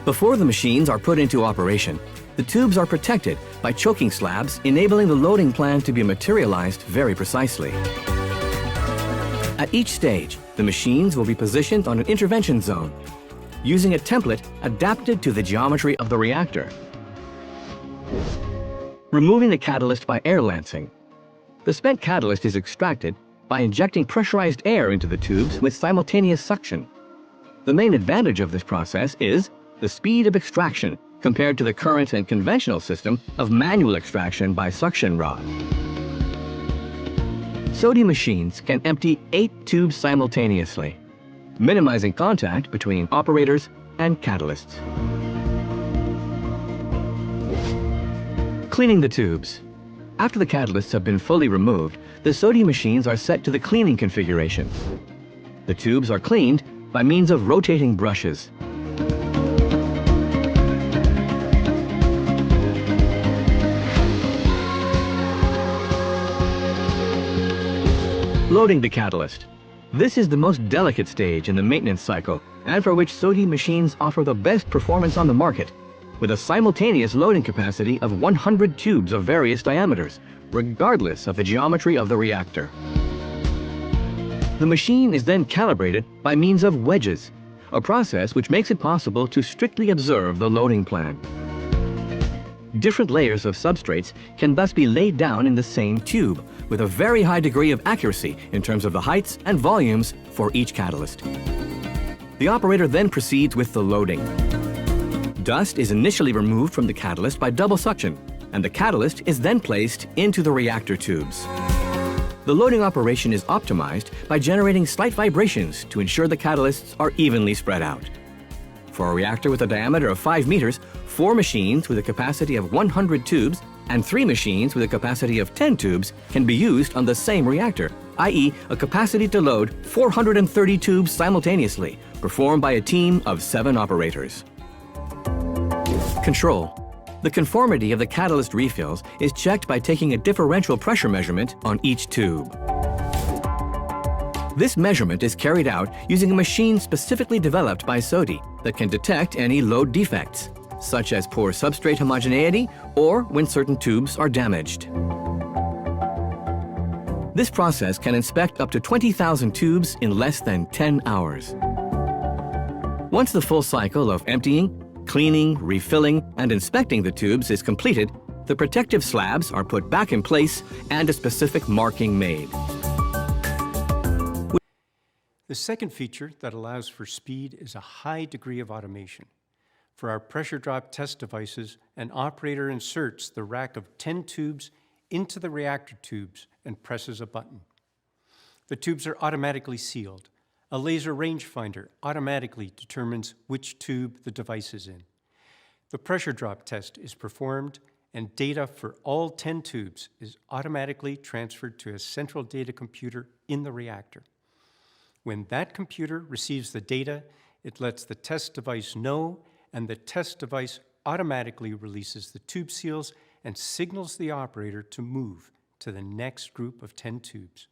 Before the machines are put into operation, the tubes are protected by choking slabs, enabling the loading plan to be materialized very precisely. At each stage, the machines will be positioned on an intervention zone, using a template adapted to the geometry of the reactor. Removing the catalyst by air lancing. The spent catalyst is extracted by injecting pressurized air into the tubes with simultaneous suction. The main advantage of this process is the speed of extraction compared to the current and conventional system of manual extraction by suction rod. SODI machines can empty 8 tubes simultaneously, minimizing contact between operators and catalysts. Cleaning the tubes. After the catalysts have been fully removed, the SODI machines are set to the cleaning configuration. The tubes are cleaned by means of rotating brushes. Loading the catalyst. This is the most delicate stage in the maintenance cycle, and for which SODI machines offer the best performance on the market, with a simultaneous loading capacity of 100 tubes of various diameters, regardless of the geometry of the reactor. The machine is then calibrated by means of wedges, a process which makes it possible to strictly observe the loading plan. Different layers of substrates can thus be laid down in the same tube, with a very high degree of accuracy in terms of the heights and volumes for each catalyst. The operator then proceeds with the loading. Dust is initially removed from the catalyst by double suction, and the catalyst is then placed into the reactor tubes. The loading operation is optimized by generating slight vibrations to ensure the catalysts are evenly spread out. For a reactor with a diameter of 5 meters, 4 machines with a capacity of 100 tubes and 3 machines with a capacity of 10 tubes can be used on the same reactor, i.e. a capacity to load 430 tubes simultaneously, performed by a team of 7 operators. Control. The conformity of the catalyst refills is checked by taking a differential pressure measurement on each tube. This measurement is carried out using a machine specifically developed by SODI that can detect any load defects, such as poor substrate homogeneity or when certain tubes are damaged. This process can inspect up to 20,000 tubes in less than 10 hours. Once the full cycle of emptying, cleaning, refilling, and inspecting the tubes is completed, the protective slabs are put back in place and a specific marking made. The second feature that allows for speed is a high degree of automation. For our pressure drop test devices, an operator inserts the rack of 10 tubes into the reactor tubes and presses a button. The tubes are automatically sealed. A laser rangefinder automatically determines which tube the device is in. The pressure drop test is performed, and data for all 10 tubes is automatically transferred to a central data computer in the reactor. When that computer receives the data, it lets the test device know, and the test device automatically releases the tube seals and signals the operator to move to the next group of 10 tubes.